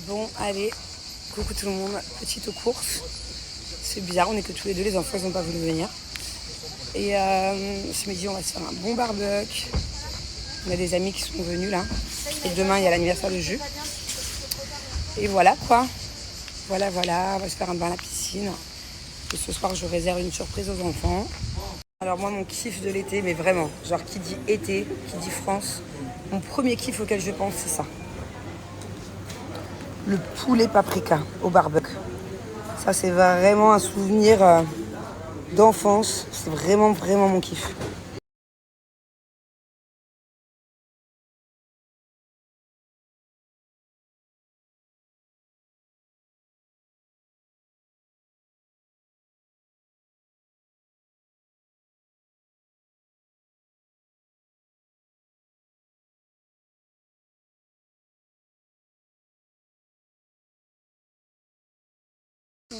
Bon, allez, coucou tout le monde, petite course. C'est bizarre, on est que tous les deux, les enfants ils n'ont pas voulu venir. Et ce midi, on va se faire un bon barbecue. On a des amis qui sont venus là. Et demain, il y a l'anniversaire de Jus. Et voilà quoi. Voilà, on va se faire un bain à la piscine. Et ce soir, je réserve une surprise aux enfants. Alors moi, mon kiff de l'été, mais vraiment, genre qui dit été, qui dit France, mon premier kiff auquel je pense, c'est ça. Le poulet paprika au barbecue. Ça, c'est vraiment un souvenir d'enfance. C'est vraiment mon kiff.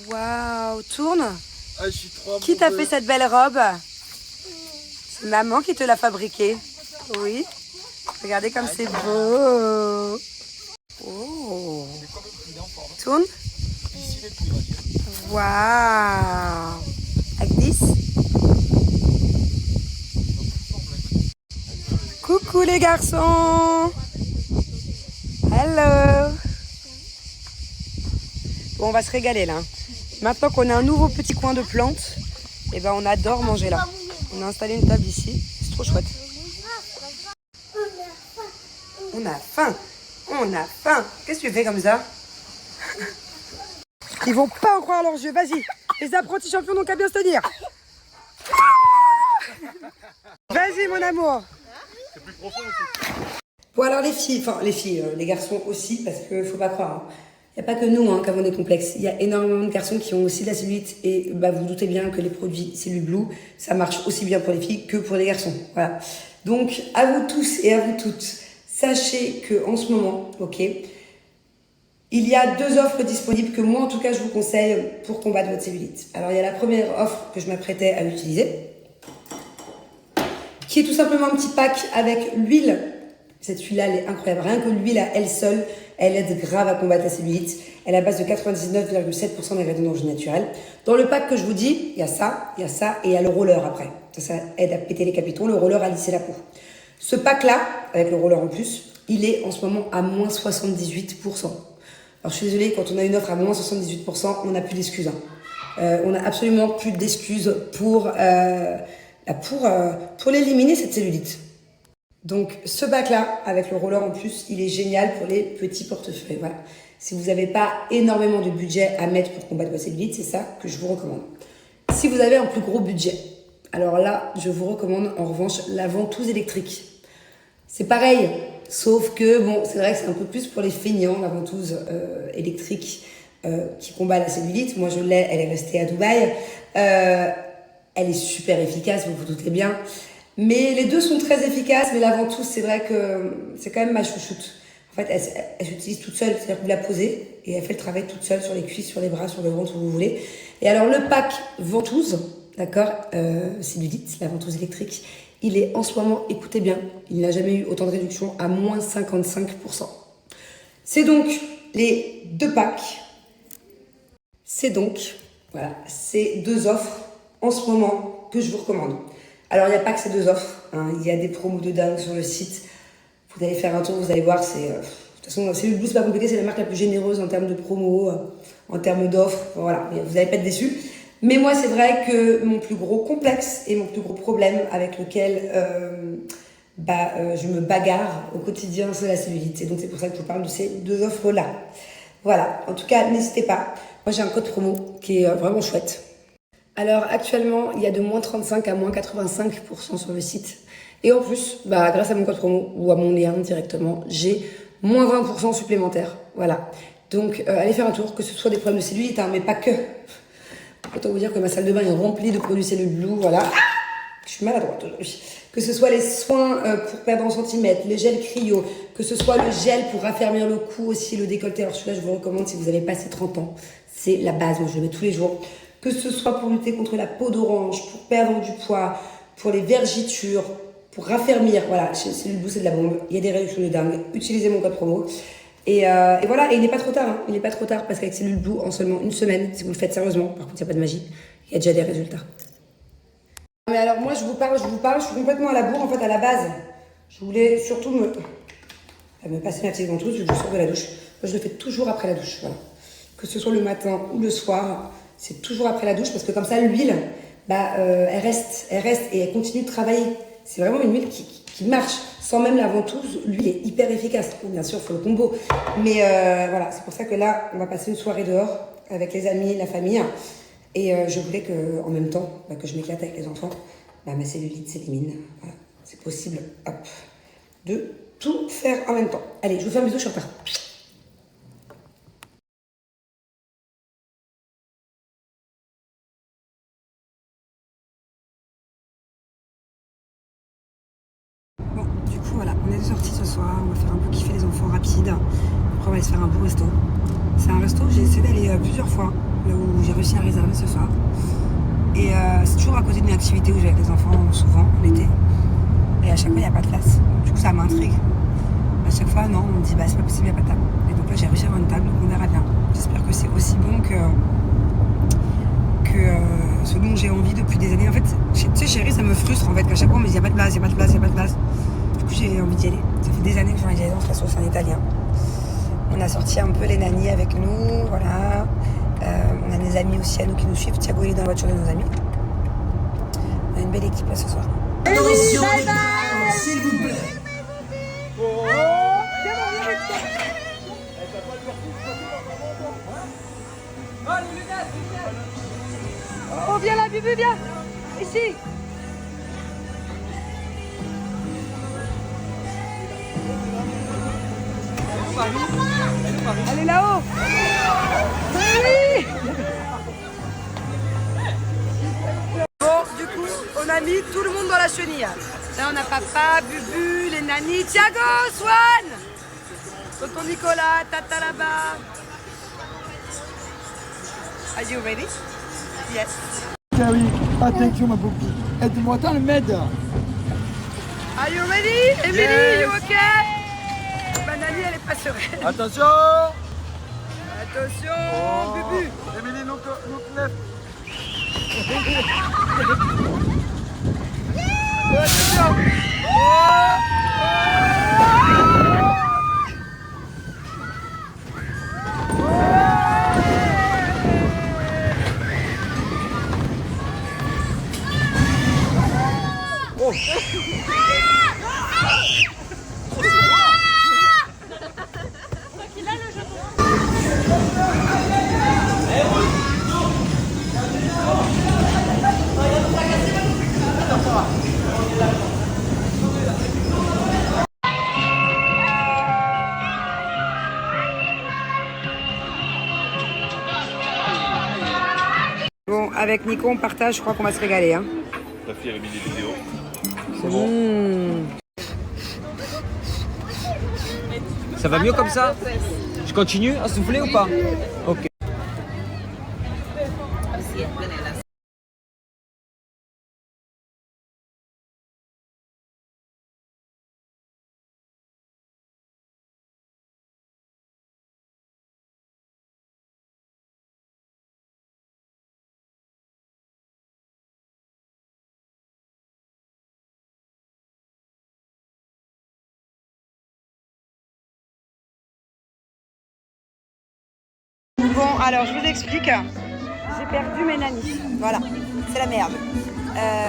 Waouh, tourne. Ah, je suis trop Qui t'a amoureux. fait cette belle robe? C'est maman qui te l'a fabriquée. Oui. Regardez comme c'est beau. Oh. Tourne. Waouh. Like this. Coucou les garçons. Hello. Bon, on va se régaler là. Maintenant qu'on a un nouveau petit coin de plantes, eh ben on adore manger là. On a installé une table ici, c'est trop chouette. On a faim. On a faim. Qu'est-ce que tu fais comme ça? Ils vont pas en croire leurs yeux. Vas-y. Les apprentis champions n'ont qu'à bien se tenir. Vas-y mon amour. C'est plus profond aussi. Bon alors les filles, les garçons aussi, parce qu'il faut pas croire. Il n'y a pas que nous qui avons des complexes. Il y a énormément de garçons qui ont aussi de la cellulite et vous vous doutez bien que les produits Cellule Blue, ça marche aussi bien pour les filles que pour les garçons. Voilà. Donc à vous tous et à vous toutes, sachez que en ce moment, il y a 2 offres disponibles que moi en tout cas je vous conseille pour combattre votre cellulite. Alors il y a la première offre que je m'apprêtais à utiliser, qui est tout simplement un petit pack avec l'huile. Cette huile-là, elle est incroyable. Rien que l'huile à elle seule, elle aide grave à combattre la cellulite. Elle est à base de 99,7% d'ingrédients d'origine naturelle. Dans le pack que je vous dis, il y a ça, et il y a le roller après. Ça aide à péter les capitaux. Le roller à lisser la peau. Ce pack-là, avec le roller en plus, il est en ce moment à moins 78%. Alors je suis désolée, quand on a une offre à moins 78%, on n'a plus d'excuses. On n'a absolument plus d'excuses pour l'éliminer cette cellulite. Donc ce bac-là, avec le roller en plus, il est génial pour les petits portefeuilles. Voilà. Si vous n'avez pas énormément de budget à mettre pour combattre votre cellulite, c'est ça que je vous recommande. Si vous avez un plus gros budget, alors là, je vous recommande en revanche la ventouse électrique. C'est pareil, sauf que bon, c'est vrai que c'est un peu plus pour les feignants, la ventouse électrique qui combat la cellulite. Moi, je l'ai, elle est restée à Dubaï. Elle est super efficace, vous vous doutez bien. Mais les deux sont très efficaces, mais la ventouse, c'est vrai que c'est quand même ma chouchoute. En fait, elle s'utilise toute seule, c'est-à-dire que vous la posez et elle fait le travail toute seule sur les cuisses, sur les bras, sur le ventre, où vous voulez. Et alors, le pack ventouse, d'accord, cellulite, la ventouse électrique, il est en ce moment, écoutez bien, il n'a jamais eu autant de réduction, à moins 55%. C'est donc les 2 packs. C'est donc, voilà, ces 2 offres en ce moment que je vous recommande. Alors, il n'y a pas que ces 2 offres. Il y a des promos de dingue sur le site. Vous allez faire un tour, vous allez voir. De toute façon, Cellule Blue, c'est pas compliqué. C'est la marque la plus généreuse en termes de promos, en termes d'offres. Voilà, vous n'allez pas être déçus. Mais moi, c'est vrai que mon plus gros complexe et mon plus gros problème avec lequel je me bagarre au quotidien, c'est la cellulite. Et donc, c'est pour ça que je vous parle de ces 2 offres-là. Voilà, en tout cas, n'hésitez pas. Moi, j'ai un code promo qui est vraiment chouette. Alors actuellement, il y a de moins 35 à moins 85% sur le site. Et en plus, grâce à mon code promo ou à mon lien directement, j'ai moins 20% supplémentaire. Voilà. Donc allez faire un tour, que ce soit des problèmes de cellulite, mais pas que. Autant vous dire que ma salle de bain est remplie de produits Cellule Blue, voilà. Je suis maladroite aujourd'hui. Que ce soit les soins pour perdre en centimètres, les gels cryo, que ce soit le gel pour raffermir le cou aussi, le décolleté. Alors celui-là, je vous recommande si vous avez passé 30 ans. C'est la base, moi je le mets tous les jours. Que ce soit pour lutter contre la peau d'orange, pour perdre du poids, pour les vergitures, pour raffermir. Voilà, chez Cellule Blue, c'est de la bombe. Il y a des réductions de dingue. Utilisez mon code promo. Et voilà, et il n'est pas trop tard, hein. Il n'est pas trop tard parce qu'avec Cellule Blue, en seulement une semaine, si vous le faites sérieusement, par contre, il n'y a pas de magie, il y a déjà des résultats. Mais alors, moi, je vous parle, je suis complètement à la bourre, en fait, à la base. Je voulais surtout me passer ma petite ventouse vu que je sors de la douche. Moi, je le fais toujours après la douche, voilà. Que ce soit le matin ou le soir, c'est toujours après la douche parce que comme ça, l'huile, elle reste et elle continue de travailler. C'est vraiment une huile qui marche. Sans même la ventouse, l'huile est hyper efficace. Bon, bien sûr, il faut le combo. Mais voilà, c'est pour ça que là, on va passer une soirée dehors avec les amis, la famille. Et je voulais qu'en même temps que je m'éclate avec les enfants, ma cellulite s'élimine. Voilà, c'est possible, hop, de tout faire en même temps. Allez, je vous fais un bisou, je suis en retard. Bon, du coup, voilà, on est sortis ce soir, on va faire un peu kiffer les enfants rapide. Après, on va aller se faire un beau resto. C'est un resto, j'ai essayé d'aller plusieurs fois, là où j'ai réussi à réserver ce soir. Et c'est toujours à côté d'une activité où j'ai avec les enfants, souvent, l'été. Et à chaque fois, il n'y a pas de place. Du coup, ça m'intrigue. À chaque fois, non, on me dit, c'est pas possible, il n'y a pas de table. Et donc là, j'ai réussi à avoir une table, donc on verra bien. J'espère que c'est aussi bon que ce dont j'ai envie depuis des années. En fait, tu sais, chérie, ça me frustre, en fait, qu'à chaque fois, on me dit, il n'y a pas de place, il n'y a pas de place, il n'y a pas de place. Du coup, j'ai envie d'y aller. Ça fait des années que j'ai envie d'y aller dans ce resto, c'est un italien. On a sorti un peu les nannies avec nous, voilà. On a des amis aussi à nous qui nous suivent. Thiago, il est dans la voiture de nos amis. On a une belle équipe là ce soir. Attention, s'il vous plaît. Oh, viens là, Bubu, viens. Ici. Elle est là-haut. Oui. Bon, du coup, on a mis tout le monde dans la chenille. Là, on a papa, Bubu, les nannies, Thiago, Swan, tonton Nicolas, Tata là-bas. Are you ready? Yes. Ah oui, attention ma beaucoup. Aide-moi, attends le med. Are you ready? Emily, Yes. you okay? Ma nanny, elle est pas sereine. Attention. Attention, Bubu. Émilie, nous lève. Attention. Bon, avec Nico, on partage, je crois qu'on va se régaler. Hein. Ta fille, elle a mis des vidéos. C'est bon. Ça va mieux comme ça? Je continue à souffler ou pas? Ok. Bon, alors je vous explique. J'ai perdu mes nannies. Voilà, c'est la merde.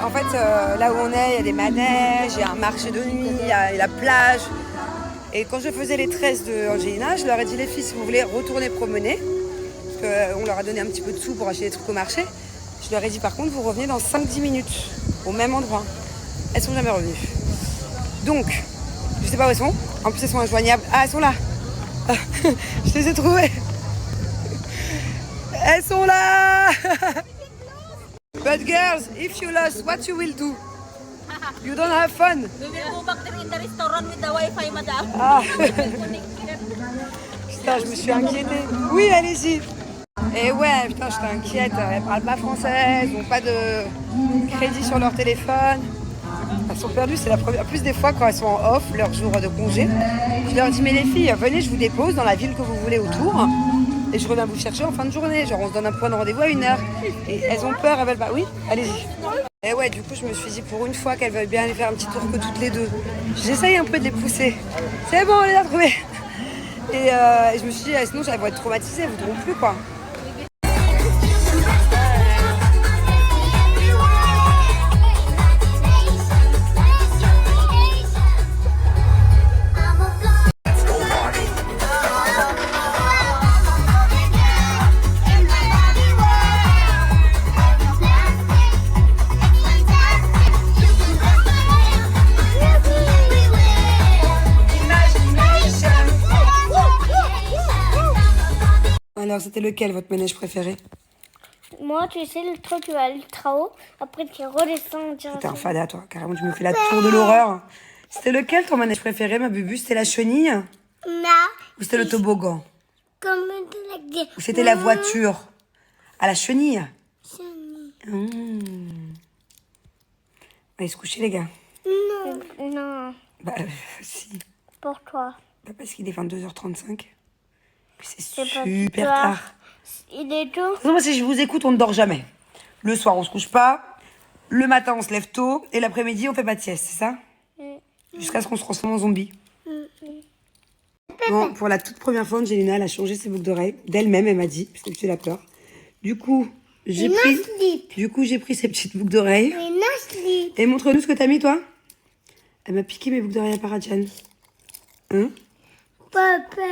En fait, là où on est, il y a des manèges, il y a un marché de nuit, il y a la plage. Et quand je faisais les tresses de Angelina, je leur ai dit, les filles, si vous voulez retourner promener, parce qu'on leur a donné un petit peu de sous pour acheter des trucs au marché, je leur ai dit, par contre, vous revenez dans 5-10 minutes, au même endroit. Elles sont jamais revenues. Donc, je sais pas où elles sont. En plus, elles sont injoignables. Ah, elles sont là. Je les ai trouvées. Elles sont là. But girls, if you lost, what you will do? You don't have fun. We will go back there in the restaurant with the Wi-Fi, madame. Ah. Putain, je me suis inquiétée. Oui, allez-y. Et ouais, putain, je t'inquiète. Elles parlent pas français, elles n'ont pas de crédit sur leur téléphone. sont perdues. C'est la première. Plus des fois, quand elles sont en off, leur jour de congé, je leur dis, mais les filles, venez, je vous dépose dans la ville que vous voulez autour. Et je reviens vous chercher en fin de journée. Genre, on se donne un point de rendez-vous à 1h. Et elles ont peur, elles veulent pas. Oui, allez-y. Et ouais, du coup, je me suis dit, pour une fois qu'elles veulent bien aller faire un petit tour que toutes les deux, j'essaye un peu de les pousser. C'est bon, on les a trouvées. Et je me suis dit, sinon, elles vont être traumatisées, elles ne voudront plus, quoi. Alors, c'était lequel, votre manège préféré? Moi, tu sais, le truc qui va ultra haut, après qui redescend en direction. T'es un fada, toi. Carrément, tu me fais la tour de l'horreur. C'était lequel, ton manège préféré, ma bubu? C'était la chenille? Non. Ou c'était le toboggan? Comme de la guerre. Ou c'était la voiture? À la chenille? Allez se coucher, les gars. Non. Bah, si. Pour toi. Bah, parce qu'il est 22h35. C'est C'est pas super toi. tard. Il est tout. De toute façon, moi, si je vous écoute, on ne dort jamais. Le soir, on se couche pas. Le matin, on se lève tôt. Et l'après-midi, on fait pas de sieste, c'est ça? Jusqu'à ce qu'on se transforme en zombie. Bon, pour la toute première fois, Angelina, elle a changé ses boucles d'oreilles. D'elle-même, elle m'a dit, parce que tu l'as peur. Du coup, j'ai pris ses petites boucles d'oreilles. Et montre-nous ce que t'as mis, toi. Elle m'a piqué mes boucles d'oreilles à Paradjan. Hein? Papa.